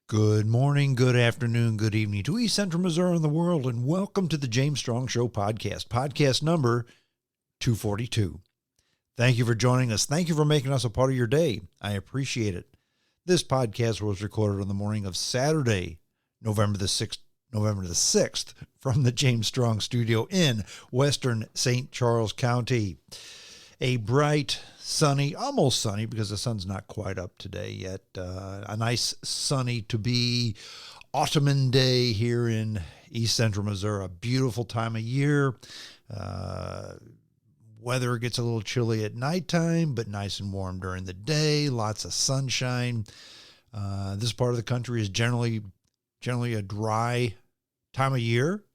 Good morning, good afternoon, good evening to East Central Missouri and the world, and welcome to the James Strong Show podcast number 242. Thank you for joining us. Thank you for making us a part of your day. I appreciate it. This podcast was recorded on the morning of Saturday, November the 6th, from the James Strong studio in western St. Charles County. A bright, sunny, almost sunny because the sun's not quite up today yet. A nice sunny to be autumn day here in East Central Missouri. A beautiful time of year. Weather gets a little chilly at nighttime, but nice and warm during the day. Lots of sunshine. This part of the country is generally a dry time of year.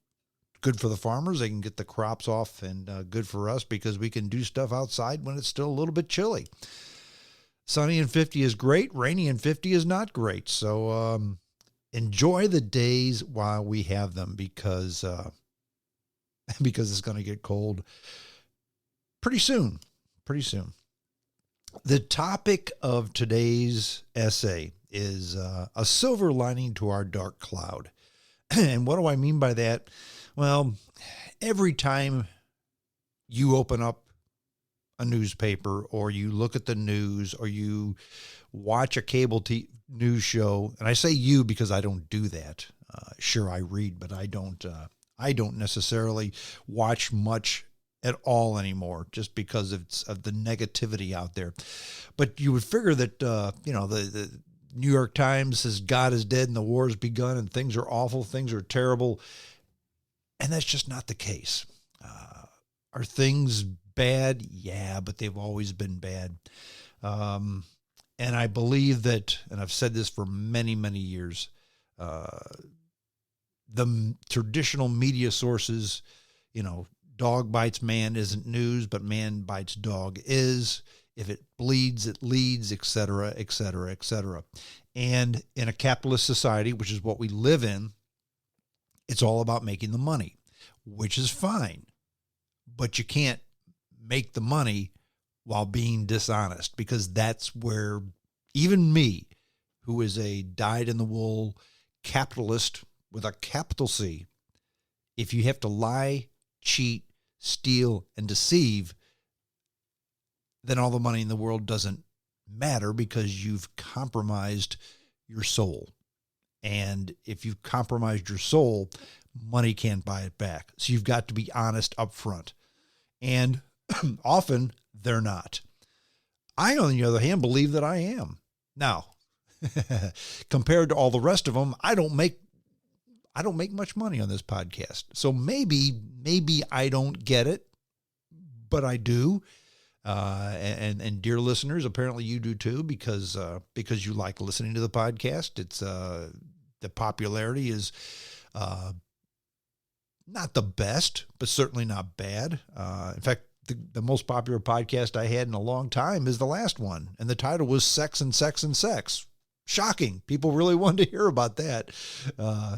Good for the farmers. They can get the crops off, and good for us because we can do stuff outside when it's still a little bit chilly. Sunny and 50 is great. Rainy and 50 is not great. So enjoy the days while we have them because it's going to get cold pretty soon. The topic of today's essay is a silver lining to our dark cloud. And what do I mean by that? Well, every time you open up a newspaper or you look at the news or you watch a cable news show, and I say you because I don't do that. Sure, I read, but I don't necessarily watch much at all anymore just because of the negativity out there. But you would figure that, the New York Times says God is dead and the war has begun and things are awful, things are terrible. And that's just not the case. Are things bad? Yeah, but they've always been bad. And I believe that, and I've said this for many, many years, the traditional media sources, dog bites man isn't news, but man bites dog is. If it bleeds, it leads, et cetera, et cetera, et cetera. And in a capitalist society, which is what we live in, it's all about making the money, which is fine. But you can't make the money while being dishonest, because that's where even me, who is a dyed-in-the-wool capitalist with a capital C, if you have to lie, cheat, steal, and deceive, then all the money in the world doesn't matter because you've compromised your soul. And if you've compromised your soul, money can't buy it back. So you've got to be honest up front. And often they're not. I, on the other hand, believe that I am. Now, compared to all the rest of them, I don't make much money on this podcast. So maybe I don't get it, but I do. And dear listeners, apparently you do too, because you like listening to the podcast. It's the popularity is not the best, but certainly not bad. In fact, the most popular podcast I had in a long time is the last one, and the title was Sex and Sex and Sex. Shocking. People really wanted to hear about that.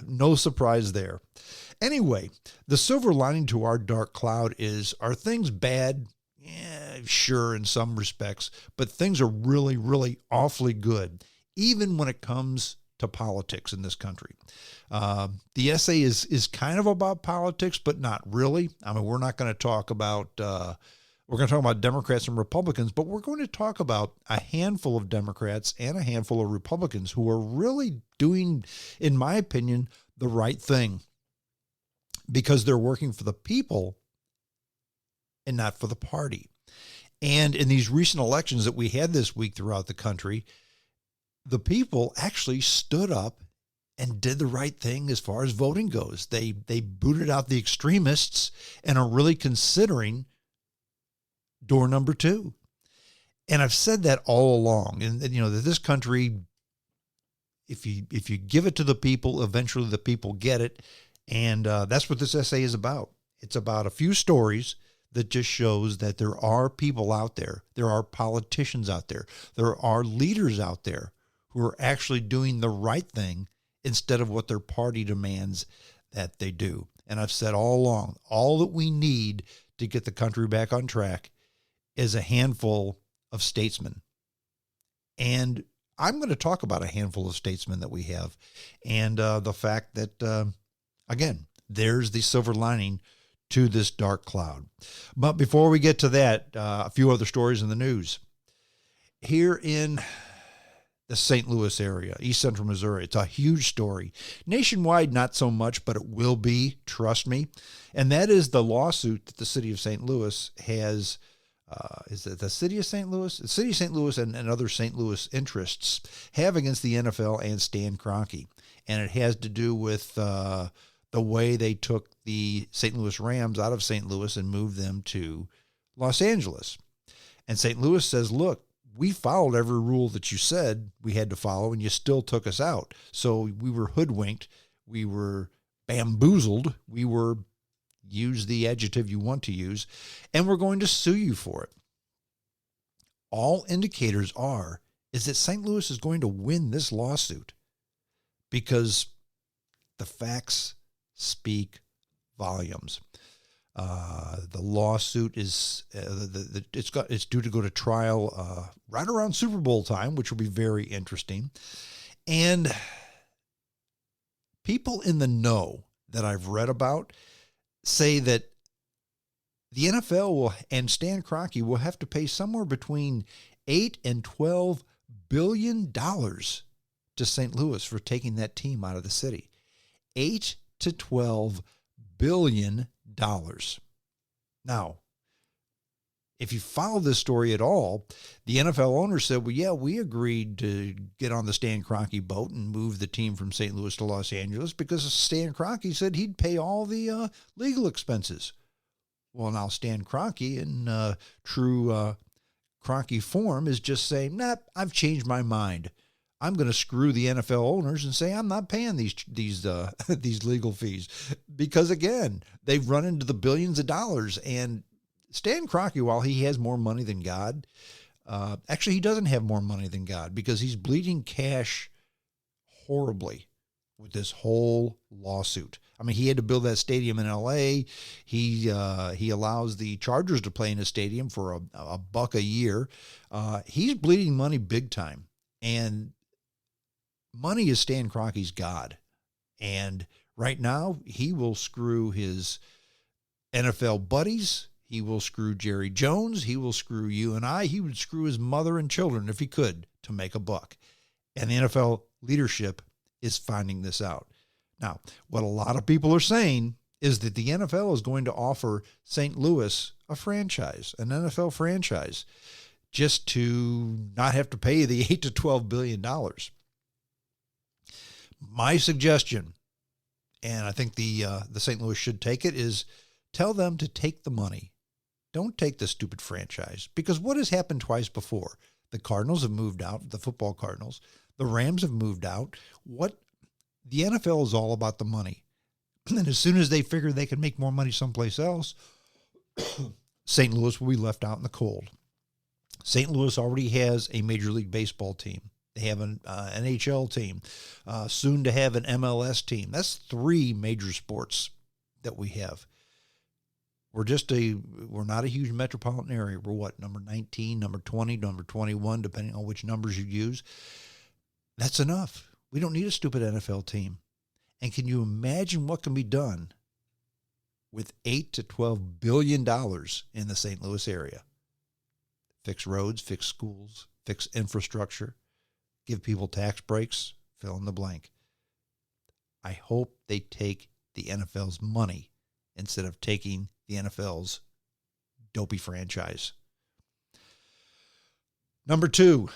No surprise there. Anyway, the silver lining to our dark cloud is, are things bad? Yeah, sure, in some respects, but things are really, really awfully good, even when it comes to politics in this country. The essay is kind of about politics, but not really. I mean, we're not going to talk about, we're going to talk about Democrats and Republicans, but we're going to talk about a handful of Democrats and a handful of Republicans who are really doing, in my opinion, the right thing, because they're working for the people and not for the party. And in these recent elections that we had this week throughout the country, the people actually stood up and did the right thing as far as voting goes. They booted out the extremists and are really considering door number 2. And I've said that all along. And that this country, if you give it to the people, eventually the people get it. And that's what this essay is about. It's about a few stories that just shows that there are people out there, there are politicians out there, there are leaders out there who are actually doing the right thing instead of what their party demands that they do. And I've said all along, all that we need to get the country back on track is a handful of statesmen. And I'm going to talk about a handful of statesmen that we have, and the fact that, again, there's the silver lining to this dark cloud. But before we get to that, a few other stories in the news. Here in the St. Louis area, East Central Missouri, it's a huge story. Nationwide, not so much, but it will be, trust me. And that is the lawsuit that the city of St. Louis has. Is it the city of St. Louis? The city of St. Louis and other St. Louis interests have against the NFL and Stan Kroenke. And it has to do with the way they took the St. Louis Rams out of St. Louis and moved them to Los Angeles. And St. Louis says, look, we followed every rule that you said we had to follow, and you still took us out. So we were hoodwinked. We were bamboozled. We were, use the adjective you want to use, and we're going to sue you for it. All indicators is that St. Louis is going to win this lawsuit because the facts speak volumes. The lawsuit is it's due to go to trial right around Super Bowl time, which will be very interesting. And people in the know that I've read about say that the NFL and Stan Kroenke will have to pay somewhere between $8 and $12 billion to St. Louis for taking that team out of the city. $8 to $12 billion. Now, if you follow this story at all, the NFL owner said, well, yeah, we agreed to get on the Stan Kroenke boat and move the team from St. Louis to Los Angeles because Stan Kroenke said he'd pay all the legal expenses. Well, now Stan Kroenke, in true Kroenke form, is just saying, nah, I've changed my mind. I'm going to screw the NFL owners and say I'm not paying these these legal fees because, again, they've run into the billions of dollars. And Stan Kroenke, while he has more money than God, actually he doesn't have more money than God because he's bleeding cash horribly with this whole lawsuit. I mean, he had to build that stadium in L.A. He allows the Chargers to play in his stadium for a buck a year. He's bleeding money big time, and money is Stan Kroenke's God. And right now, he will screw his NFL buddies. He will screw Jerry Jones. He will screw you and I. He would screw his mother and children if he could to make a buck. And the NFL leadership is finding this out. Now, what a lot of people are saying is that the NFL is going to offer St. Louis a franchise, an NFL franchise, just to not have to pay the $8 to $12 billion. My suggestion, and I think the St. Louis should take it, is tell them to take the money. Don't take the stupid franchise, because what has happened twice before? The Cardinals have moved out, the football Cardinals. The Rams have moved out. What the NFL is all about the money. And as soon as they figure they can make more money someplace else, St. Louis will be left out in the cold. St. Louis already has a Major League Baseball team. They have an NHL team, soon to have an MLS team. That's 3 major sports that we have. We're not a huge metropolitan area. We're what, number 19, number 20, number 21, depending on which numbers you use. That's enough. We don't need a stupid NFL team. And can you imagine what can be done with $8 to $12 billion in the St. Louis area? Fix roads, fix schools, fix infrastructure, give people tax breaks, fill in the blank. I hope they take the NFL's money instead of taking the NFL's dopey franchise. Number 2,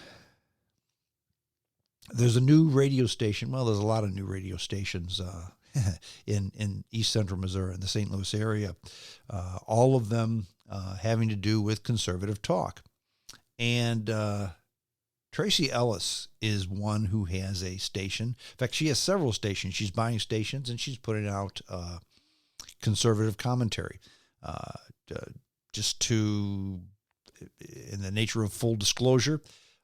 there's a new radio station. Well, there's a lot of new radio stations in East Central Missouri, in the St. Louis area, all of them having to do with conservative talk. And Tracy Ellis is one who has a station. In fact, she has several stations. She's buying stations, and she's putting out conservative commentary. Just to, in the nature of full disclosure,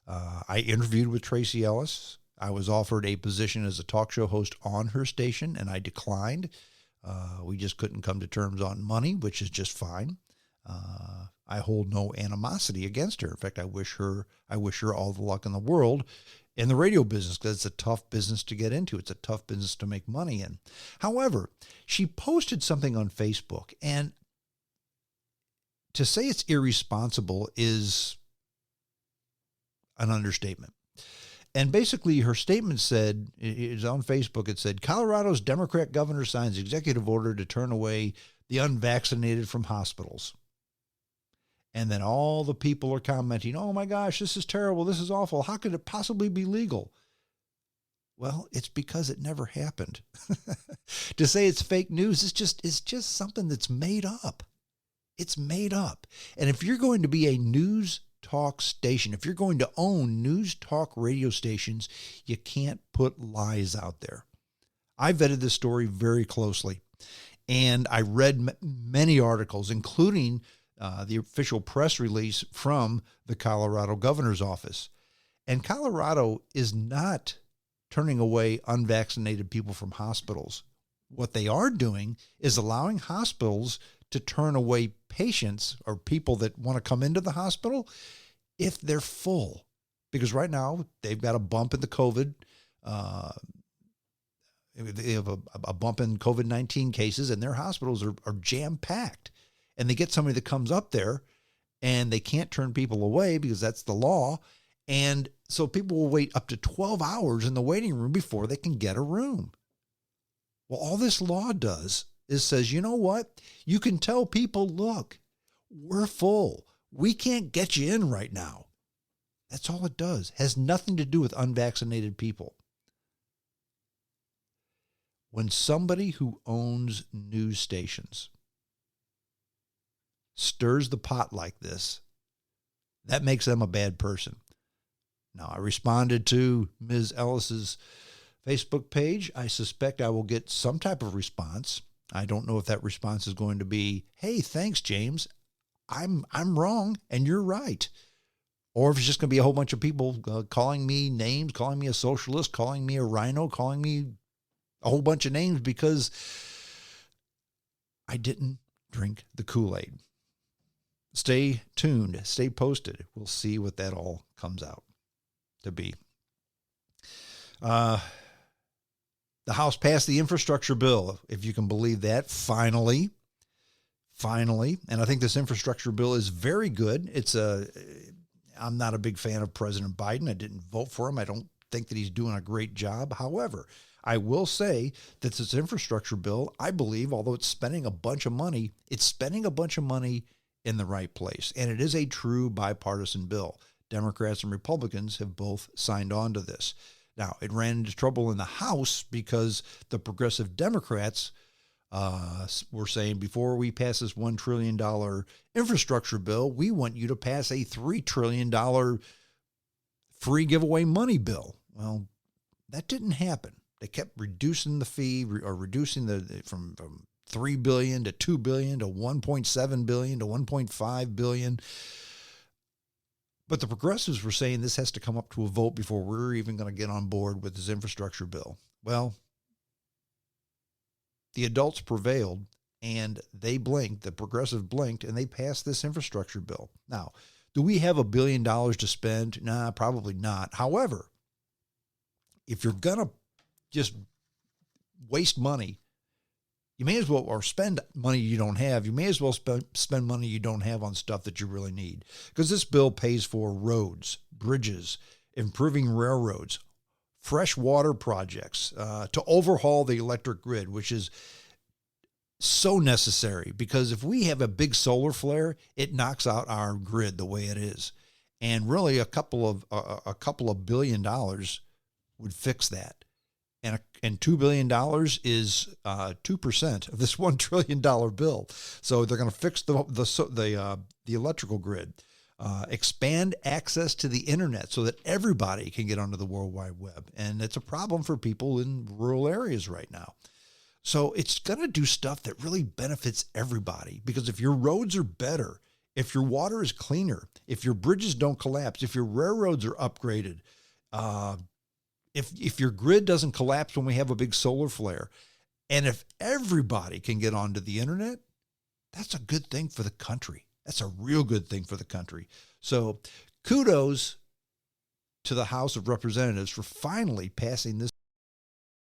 I interviewed with Tracy Ellis. I was offered a position as a talk show host on her station, and I declined. We just couldn't come to terms on money, which is just fine. I hold no animosity against her. In fact, I wish her all the luck in the world in the radio business because it's a tough business to get into. It's a tough business to make money in. However, she posted something on Facebook, and to say it's irresponsible is an understatement. And basically her statement said, it's on Facebook, it said, Colorado's Democrat governor signs executive order to turn away the unvaccinated from hospitals. And then all the people are commenting, oh my gosh, this is terrible. This is awful. How could it possibly be legal? Well, it's because it never happened. To say it's fake news is just something that's made up. It's made up. And if you're going to be a news talk station, if you're going to own news talk radio stations, you can't put lies out there. I vetted this story very closely, and I read many articles, including the official press release from the Colorado governor's office. And Colorado is not turning away unvaccinated people from hospitals. What they are doing is allowing hospitals to turn away patients or people that want to come into the hospital if they're full. Because right now they've got a bump in the COVID. They have a bump in COVID-19 cases, and their hospitals are jam-packed. And they get somebody that comes up there, and they can't turn people away because that's the law. And so people will wait up to 12 hours in the waiting room before they can get a room. Well, all this law does is says, you know what? You can tell people, look, we're full. We can't get you in right now. That's all it does. Has nothing to do with unvaccinated people. When somebody who owns news stations stirs the pot like this, that makes them a bad person. Now, I responded to Ms. Ellis's Facebook page. I suspect I will get some type of response. I don't know if that response is going to be, hey, thanks, James. I'm wrong and you're right. Or if it's just going to be a whole bunch of people calling me names, calling me a socialist, calling me a rhino, calling me a whole bunch of names because I didn't drink the Kool-Aid. Stay tuned. Stay posted. We'll see what that all comes out to be. The House passed the infrastructure bill, if you can believe that, finally. And I think this infrastructure bill is very good. I'm not a big fan of President Biden. I didn't vote for him. I don't think that he's doing a great job. However, I will say that this infrastructure bill, I believe, although it's spending a bunch of money, it's spending a bunch of money in the right place. And it is a true bipartisan bill. Democrats and Republicans have both signed on to this. Now, it ran into trouble in the House because the progressive Democrats were saying, before we pass this $1 trillion infrastructure bill, we want you to pass a $3 trillion free giveaway money bill. Well, that didn't happen. They kept reducing the fee or reducing from $3 billion to $2 billion to $1.7 billion to $1.5 billion. But the progressives were saying this has to come up to a vote before we're even going to get on board with this infrastructure bill. Well, the adults prevailed, and they blinked, the progressive blinked, and they passed this infrastructure bill. Now, do we have $1 billion to spend? Nah, probably not. However, if you're going to just waste money, you may as well, or spend money you don't have, you may as well spend money you don't have on stuff that you really need. Because this bill pays for roads, bridges, improving railroads, fresh water projects, to overhaul the electric grid, which is so necessary. Because if we have a big solar flare, it knocks out our grid the way it is. And really a couple of $1 billion would fix that. And $2 billion is 2% of this $1 trillion bill. So they're going to fix the electrical grid, expand access to the internet so that everybody can get onto the World Wide Web. And it's a problem for people in rural areas right now. So it's going to do stuff that really benefits everybody, because if your roads are better, if your water is cleaner, if your bridges don't collapse, if your railroads are upgraded, if your grid doesn't collapse when we have a big solar flare, and if everybody can get onto the internet, that's a good thing for the country. That's a real good thing for the country. So kudos to the House of Representatives for finally passing this